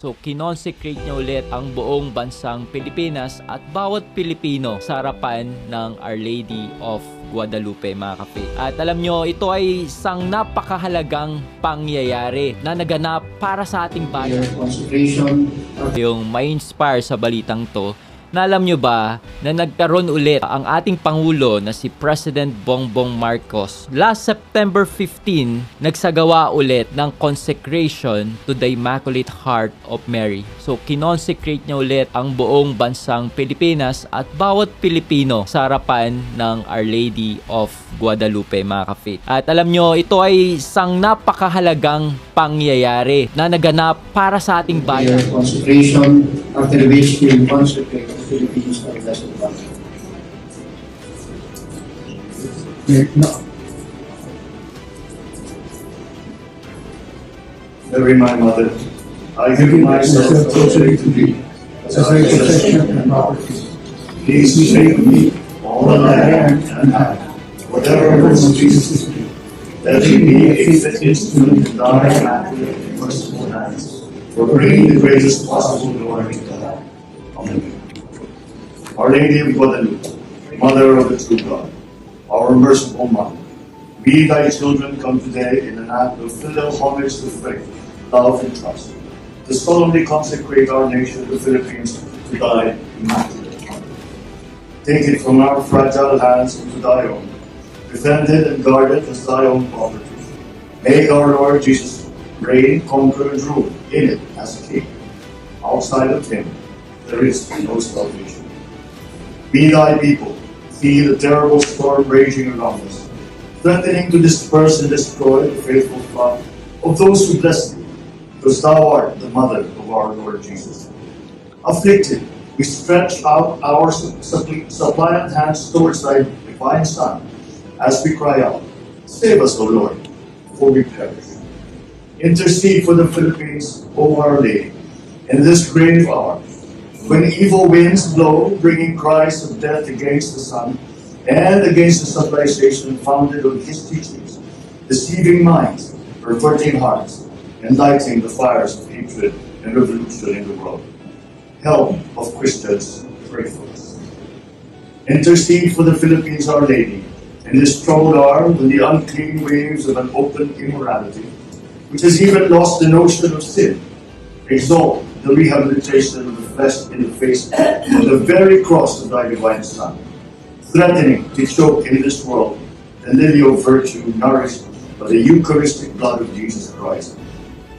So, kinonsecrate niya ulit ang buong bansang Pilipinas at bawat Pilipino sa harapan ng Our Lady of Guadalupe, mga kape. At alam nyo, ito ay isang napakahalagang pangyayari na naganap para sa ating bayan. Yung may inspire sa balitang to, na alam nyo ba na nagkaroon ulit ang ating Pangulo na si President Bongbong Marcos. Last September 15, nagsagawa ulit ng consecration to the Immaculate Heart of Mary. So, kinonsecrate niya ulit ang buong bansang Pilipinas at bawat Pilipino sa harapan ng Our Lady of Guadalupe, mga kafe. At alam nyo, ito ay isang napakahalagang pangyayari na naganap para sa ating bayan. Consecration after which we consecrate the Philippines for the blessed God. No. Mary, my mother, I give myself totally to thee, as I possession and property. Please make of me all that I am and have, whatever words of Jesus is me, that he be a fit instrument in thy immaculate and merciful hands, for bringing the greatest possible glory to God. Amen. Our Lady of Guadalupe, Mother of the true God, our merciful Mother, we thy children come today in an act of filial homage to faith, love, and trust, to solemnly consecrate our nation, the Philippines, to thy immaculate heart. Take it from our fragile hands into thy own, defend it and guard it as thy own property. Make our Lord Jesus reign, conquer, and rule in it as King. Outside of him, there is no salvation. Be thy people, see the terrible storm raging around us, threatening to disperse and destroy the faithful flock of those who bless thee, because thou art the mother of our Lord Jesus. Afflicted, we stretch out our suppliant hands towards thy divine Son, as we cry out, save us, O Lord, before we perish. Intercede for the Philippines, O Our Lady, in this grave hour, when evil winds blow, bringing cries of death against the Son, and against the civilization founded on his teachings, deceiving minds, perverting hearts, and lighting the fires of hatred and revolution in the world. Help of Christians, pray for us. Intercede for the Philippines, Our Lady, in this troubled hour when the unclean waves of an open immorality, which has even lost the notion of sin, exalt the rehabilitation of the flesh in the face of the very cross of thy divine Son, threatening to choke in this world the lily of virtue nourished by the Eucharistic blood of Jesus Christ,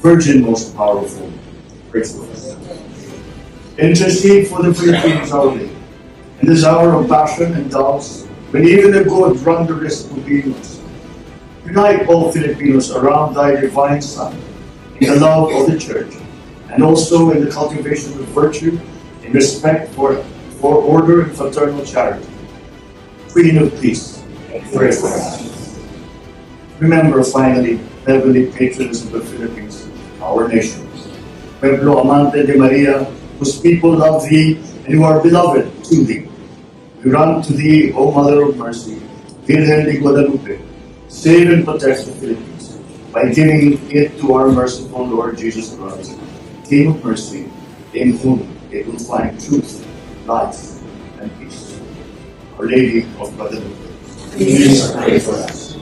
Virgin most powerful, pray for us. Intercede for the Philippines, Our Lady, in this hour of passion and doubts, when even the good run the risk of being lost. Unite all Filipinos around thy divine Son, in the love of the Church, and also in the cultivation of virtue, in respect for order and fraternal charity. Queen of Peace, pray for us. Remember, finally, heavenly patrons of the Philippines, our nation. Pueblo amante de Maria, whose people love thee and who are beloved to thee. We run to thee, O Mother of Mercy, Virgen de Guadalupe, save and protect the Philippines by giving it to our merciful Lord Jesus Christ, King of mercy, in whom it will find truth, life, and peace. Our Lady of Guadalupe, please pray for us.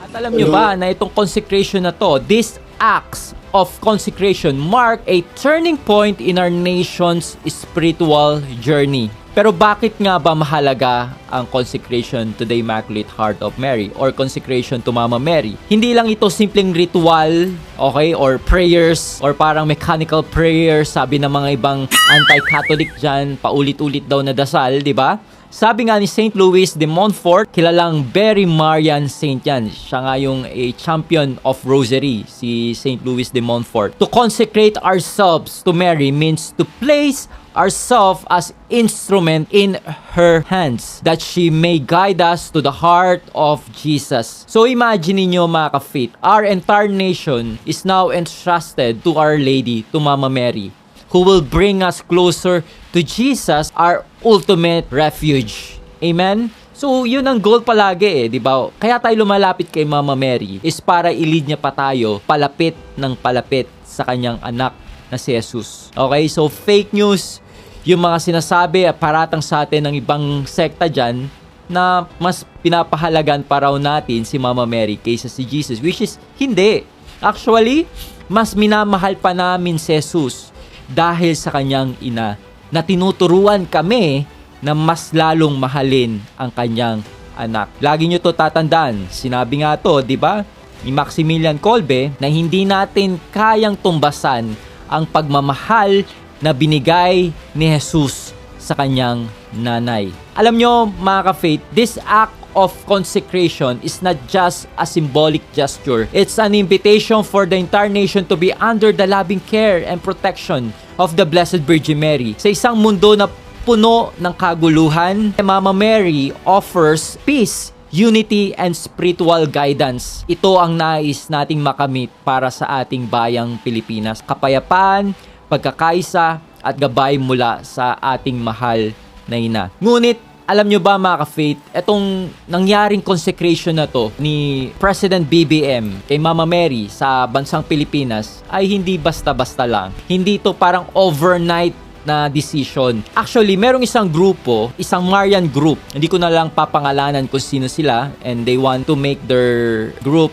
At alam nyo ba na itong consecration na to, these acts of consecration mark a turning point in our nation's spiritual journey. Pero bakit nga ba mahalaga ang consecration to the Immaculate Heart of Mary or consecration to Mama Mary? Hindi lang ito simpleng ritual, okay, or prayers, or parang mechanical prayers, sabi ng mga ibang anti-Catholic dyan, paulit-ulit daw na dasal, di ba? Sabi nga ni St. Louis de Montfort, kilalang very Marian saint yan. Siya nga yung a champion of rosary, si St. Louis de Montfort. To consecrate ourselves to Mary means to place ourselves as instrument in her hands, that she may guide us to the heart of Jesus. So imagine niyo, mga ka-fit, our entire nation is now entrusted to Our Lady, to Mama Mary, who will bring us closer to Jesus, our ultimate refuge. Amen? So, yun ang goal palagi di ba? Kaya tayo lumalapit kay Mama Mary is para i-lead niya pa tayo palapit ng palapit sa kanyang anak na si Jesus. Okay, so fake news yung mga sinasabi at paratang sa atin ng ibang sekta dyan na mas pinapahalagan pa raw natin si Mama Mary kaysa si Jesus, which is hindi. Actually, mas minamahal pa namin si Jesus dahil sa kanyang ina, na tinuturuan kami na mas lalong mahalin ang kanyang anak. Lagi nyo to tatandaan. Sinabi nga to, di ba, ni Maximilian Kolbe, na hindi natin kayang tumbasan ang pagmamahal na binigay ni Jesus sa kanyang nanay. Alam nyo, mga ka-faith, this act of consecration is not just a symbolic gesture. It's an invitation for the entire nation to be under the loving care and protection of the Blessed Virgin Mary. Sa isang mundo na puno ng kaguluhan, Mama Mary offers peace, unity, and spiritual guidance. Ito ang nais nating makamit para sa ating bayang Pilipinas. Kapayapaan, pagkakaisa, at gabay mula sa ating mahal na ina. Ngunit, alam nyo ba mga ka-faith, itong nangyaring consecration na to ni President BBM kay Mama Mary sa bansang Pilipinas ay hindi basta-basta lang. Hindi to parang overnight na decision. Actually, merong isang grupo, isang Marian group. Hindi ko na lang papangalanan kung sino sila, and they want to make their group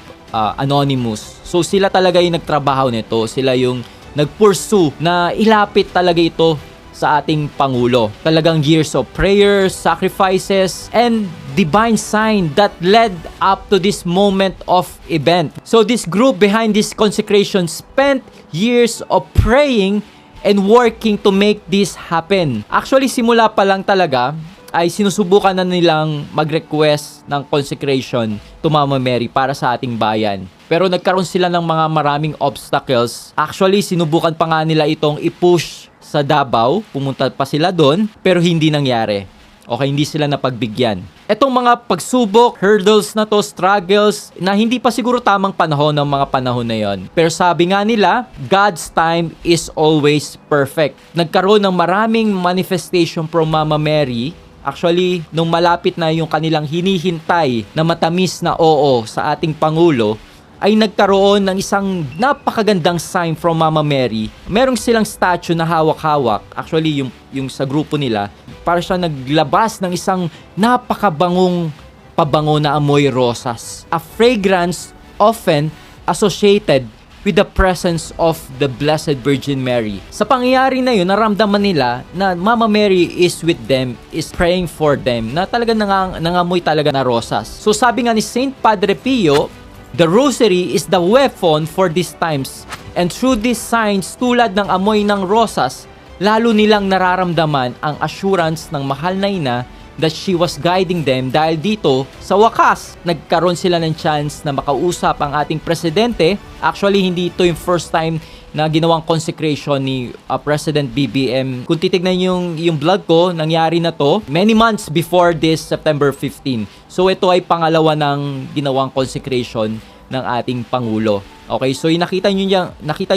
anonymous. So sila talaga yung nagtrabaho nito. Sila yung nag-pursue na ilapit talaga ito sa ating Pangulo. Talagang years of prayers, sacrifices, and divine sign that led up to this moment of event. So this group behind this consecration spent years of praying and working to make this happen. Actually, simula pa lang talaga ay sinusubukan na nilang mag-request ng consecration to Mama Mary para sa ating bayan. Pero nagkaroon sila ng mga maraming obstacles. Actually, sinubukan pa nga nila itong i-push sa Davao. Pumunta pa sila doon, pero hindi nangyari. Okay, hindi sila napagbigyan. Etong mga pagsubok, hurdles na to, struggles, na hindi pa siguro tamang panahon ng mga panahon na yon. Pero sabi nga nila, God's time is always perfect. Nagkaroon ng maraming manifestation from Mama Mary. Actually, nung malapit na yung kanilang hinihintay na matamis na oo sa ating Pangulo, ay nagkaroon ng isang napakagandang sign from Mama Mary. Merong silang statue na hawak-hawak. Actually, yung sa grupo nila, para siya naglabas ng isang napakabangong pabango na amoy rosas. A fragrance often associated with the presence of the Blessed Virgin Mary. Sa pangyayari na yun, naramdaman nila na Mama Mary is with them, is praying for them, na talaga nangamoy talaga na rosas. So sabi nga ni Saint Padre Pio, the rosary is the weapon for these times. And through these signs, tulad ng amoy ng rosas, lalo nilang nararamdaman ang assurance ng mahal na ina that she was guiding them. Dahil dito, sa wakas, nagkaroon sila ng chance na makausap ang ating presidente. Actually, hindi ito yung first time na ginawang consecration ni President BBM. Kung titignan yung vlog ko, nangyari na to many months before this September 15. So ito ay pangalawa ng ginawang consecration ng ating Pangulo. Okay, so yung nakita nyo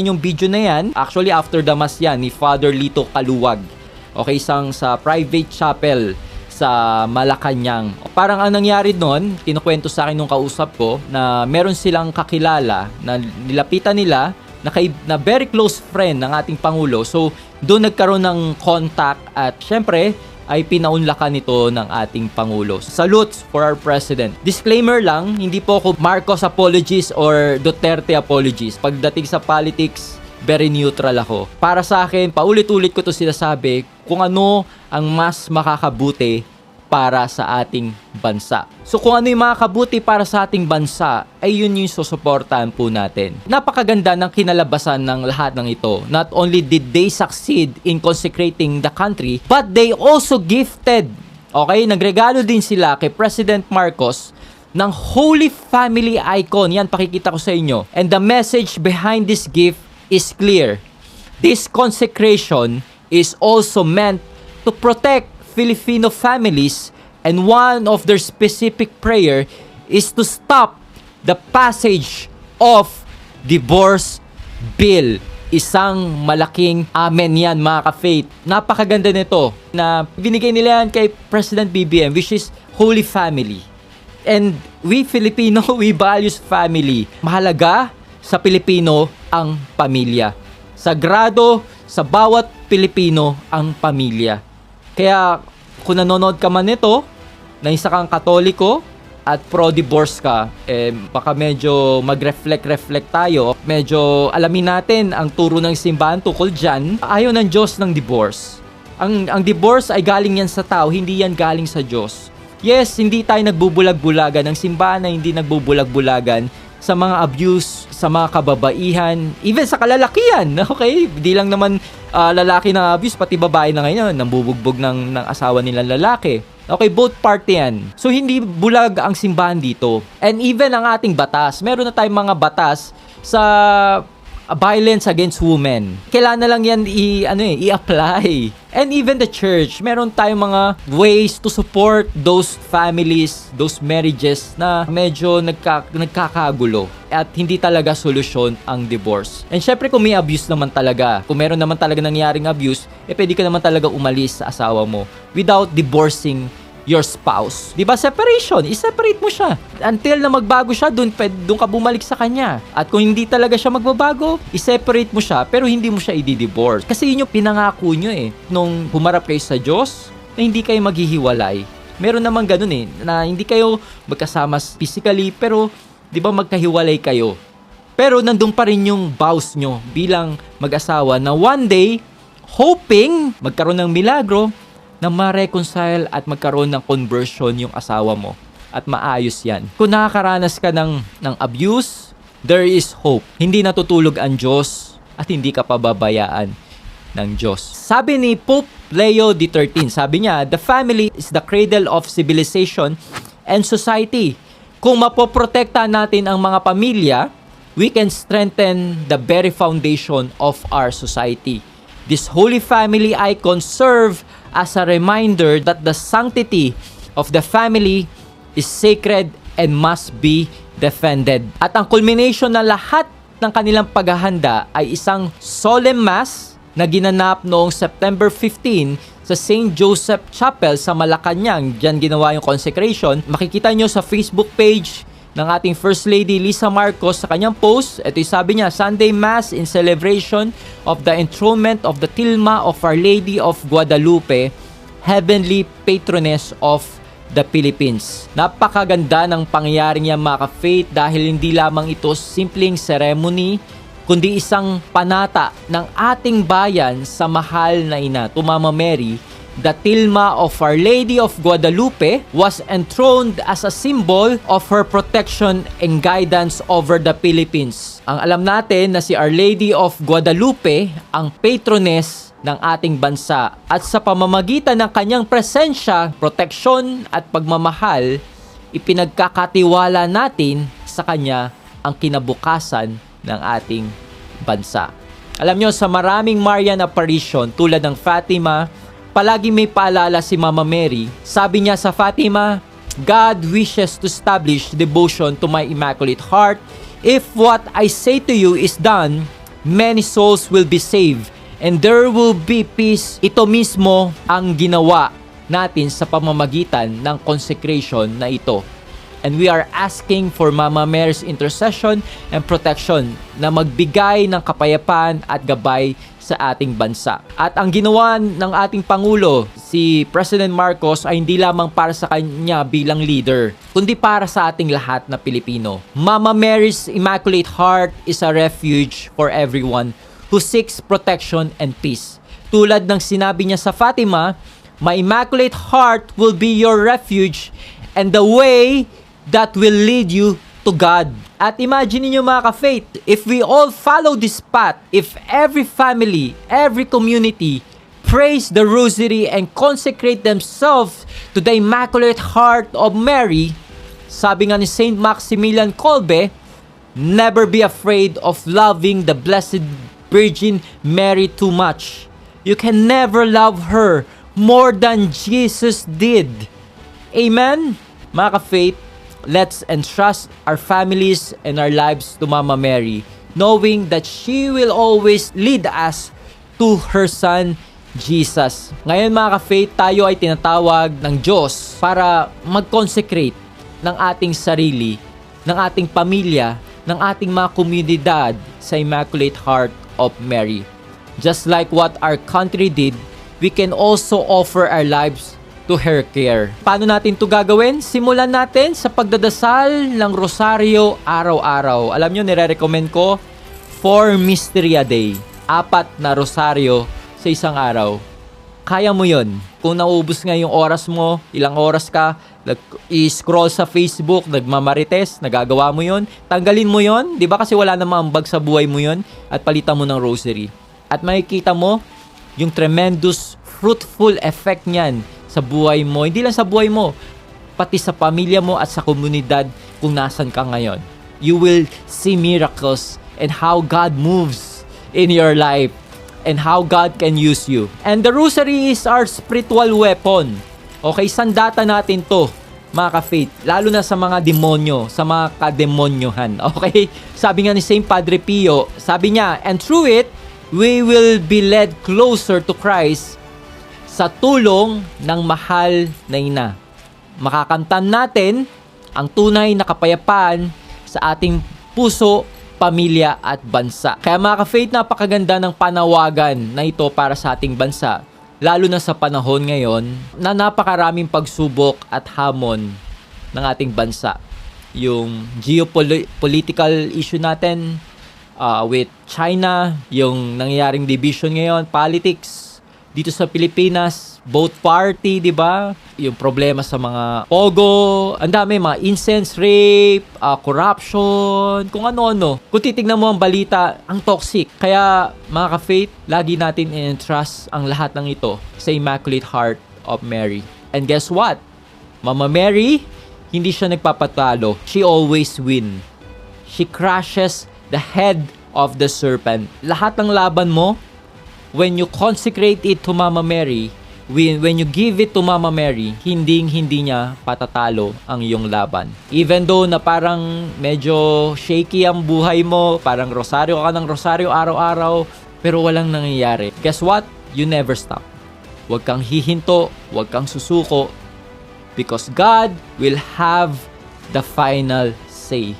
yung video na yan, actually after the mass yan ni Father Lito Kaluwag. Okay, sa private chapel sa Malacanang. Parang ang nangyari noon, kinukwento sa akin nung kausap ko, na meron silang kakilala na nilapitan nila na very close friend ng ating Pangulo. So, doon nagkaroon ng contact at syempre, ay pinaunlakan nito ng ating Pangulo. Salute for our President. Disclaimer lang, hindi po ako Marcos apologist or Duterte apologist. Pagdating sa politics, very neutral ako. Para sa akin, paulit-ulit ko to sinasabi kung ano ang mas makakabuti para sa ating bansa. So kung ano yung makakabuti para sa ating bansa, ay yun yung susuportahan po natin. Napakaganda ng kinalabasan ng lahat ng ito. Not only did they succeed in consecrating the country, but they also gifted, nagregalo din sila kay President Marcos ng Holy Family icon. Yan, pakikita ko sa inyo. And the message behind this gift is clear. This consecration is also meant to protect Filipino families, and one of their specific prayer is to stop the passage of divorce bill. Isang malaking amen yan, mga ka-faith. Napakaganda nito na binigay nila yan kay President BBM, which is Holy Family. And we Filipino, we values family. Mahalaga sa Pilipino ang pamilya. Sagrado sa bawat Pilipino ang pamilya. Kaya kung nanonood ka man nito, na isa kang Katoliko at pro-divorce ka, baka medyo mag-reflect tayo. Medyo alamin natin ang turo ng simbahan tungkol dyan. Ayaw ng Diyos ng divorce. Ang divorce ay galing yan sa tao, hindi yan galing sa Diyos. Yes, hindi tayo nagbubulag-bulagan. Ang simbahan na hindi nagbubulag-bulagan sa mga abuse, sa mga kababaihan, even sa kalalakihan. Okay? Hindi lang naman lalaki na abuse, pati babae na ngayon, nambubugbog ng asawa nilang lalaki. Okay, both party yan. So, hindi bulag ang simbahan dito. And even ang ating batas, meron na tayong mga batas sa violence against women. Kailangan na lang yan i-apply. And even the church, meron tayong mga ways to support those families, those marriages na medyo nagkakagulo at hindi talaga solusyon ang divorce. And syempre kung may abuse naman talaga, kung meron naman talaga nangyaring abuse, pwede ka naman talaga umalis sa asawa mo without divorcing your spouse. Diba? Separation. I-separate mo siya. Until na magbago siya, doon ka bumalik sa kanya. At kung hindi talaga siya magbabago, i-separate mo siya, pero hindi mo siya i-divorce. Kasi yun yung pinangako nyo nung humarap kayo sa Diyos, na hindi kayo maghihiwalay. Meron naman ganun na hindi kayo magkasama physically, pero di ba magkahiwalay kayo. Pero nandun pa rin yung vows nyo bilang mag-asawa na one day, hoping magkaroon ng milagro, na ma-reconcile at magkaroon ng conversion yung asawa mo. At maayos yan. Kung nakakaranas ka ng abuse, there is hope. Hindi natutulog ang Diyos at hindi ka pababayaan ng Diyos. Sabi ni Pope Leo XIII, sabi niya, the family is the cradle of civilization and society. Kung mapoprotekta natin ang mga pamilya, we can strengthen the very foundation of our society. This Holy Family icon serve as a reminder that the sanctity of the family is sacred and must be defended. At ang culmination ng lahat ng kanilang paghahanda ay isang solemn mass na ginanap noong September 15 sa St. Joseph Chapel sa Malacanang. Diyan ginawa yung consecration. Makikita nyo sa Facebook page ng ating First Lady Lisa Marcos sa kanyang post. Ito yung sabi niya, Sunday Mass in celebration of the enthronement of the Tilma of Our Lady of Guadalupe, Heavenly Patroness of the Philippines. Napakaganda ng pangyayaring yan mga ka-faith dahil hindi lamang ito simpleng ceremony, kundi isang panata ng ating bayan sa mahal na ina, to Mama Mary. The Tilma of Our Lady of Guadalupe was enthroned as a symbol of her protection and guidance over the Philippines. Ang alam natin na si Our Lady of Guadalupe ang patroness ng ating bansa at sa pamamagitan ng kanyang presensya, proteksyon at pagmamahal, ipinagkakatiwala natin sa kanya ang kinabukasan ng ating bansa. Alam nyo, sa maraming Marian apparition tulad ng Fatima, palagi may paalala si Mama Mary. Sabi niya sa Fatima, God wishes to establish devotion to my Immaculate Heart. If what I say to you is done, many souls will be saved and there will be peace. Ito mismo ang ginawa natin sa pamamagitan ng consecration na ito. And we are asking for Mama Mary's intercession and protection na magbigay ng kapayapaan at gabay sa ating bansa. At ang ginawa ng ating Pangulo, si President Marcos, ay hindi lamang para sa kanya bilang leader, kundi para sa ating lahat na Pilipino. Mama Mary's Immaculate Heart is a refuge for everyone who seeks protection and peace. Tulad ng sinabi niya sa Fatima, my Immaculate Heart will be your refuge and the way that will lead you to God. At imagine niyo mga ka-faith, if we all follow this path, if every family, every community praise the rosary and consecrate themselves to the Immaculate Heart of Mary, sabi nga ni Saint Maximilian Kolbe, never be afraid of loving the Blessed Virgin Mary too much. You can never love her more than Jesus did. Amen? Mga ka-faith, let's entrust our families and our lives to Mama Mary, knowing that she will always lead us to her Son, Jesus. Ngayon mga ka-faith, tayo ay tinatawag ng Diyos para mag-consecrate ng ating sarili, ng ating pamilya, ng ating mga komunidad sa Immaculate Heart of Mary. Just like what our country did, we can also offer our lives to her care. Paano natin to gagawin? Simulan natin sa pagdadasal ng rosaryo araw-araw. Alam nyo, nire-recommend ko 4 mystery a day. 4 na rosaryo sa isang araw. Kaya mo yon. Kung nauubos nga yung oras mo, ilang oras ka, i-scroll sa Facebook, nagmamarites, nagagawa mo yon, tanggalin mo yon, di ba kasi wala namang ambag sa buhay mo yon, at palitan mo ng rosary. At makikita mo yung tremendous fruitful effect niyan sa buhay mo. Hindi lang sa buhay mo, pati sa pamilya mo at sa komunidad kung nasan ka ngayon. You will see miracles and how God moves in your life and how God can use you. And the rosary is our spiritual weapon. Okay, sandata natin to, mga ka-faith, lalo na sa mga demonyo, sa mga kademonyohan. Okay, sabi nga ni Saint Padre Pio, sabi niya, and through it, we will be led closer to Christ sa tulong ng mahal na ina. Makakamtan natin ang tunay na kapayapaan sa ating puso, pamilya at bansa. Kaya mga ka-faith, napakaganda ng panawagan na ito para sa ating bansa. Lalo na sa panahon ngayon na napakaraming pagsubok at hamon ng ating bansa. Yung geopolitical issue natin with China, yung nangyayaring division ngayon, politics dito sa Pilipinas, both party, di ba? Yung problema sa mga pogo, ang dami, mga incense rape, corruption, kung ano-ano. Kung titignan mo ang balita, ang toxic. Kaya, mga ka-faith, lagi natin in-entrust ang lahat ng ito sa Immaculate Heart of Mary. And guess what? Mama Mary, hindi siya nagpapatalo. She always win. She crushes the head of the serpent. Lahat ng laban mo, when you consecrate it to Mama Mary, when you give it to Mama Mary, hindi niya patatalo ang iyong laban. Even though na parang medyo shaky ang buhay mo, parang rosaryo ka ng rosaryo araw-araw, pero walang nangyayari. Guess what? You never stop. Huwag kang hihinto, huwag kang susuko, because God will have the final say.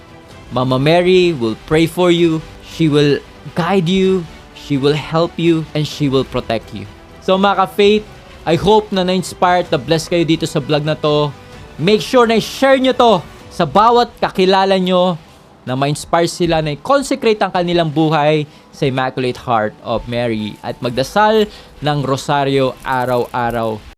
Mama Mary will pray for you, she will guide you, she will help you, and she will protect you. So mga ka-faith, I hope na na-inspired, na bless kayo dito sa vlog na to. Make sure na i-share nyo to sa bawat kakilala nyo na ma-inspire sila na i-consecrate ang kanilang buhay sa Immaculate Heart of Mary at magdasal ng rosaryo araw-araw.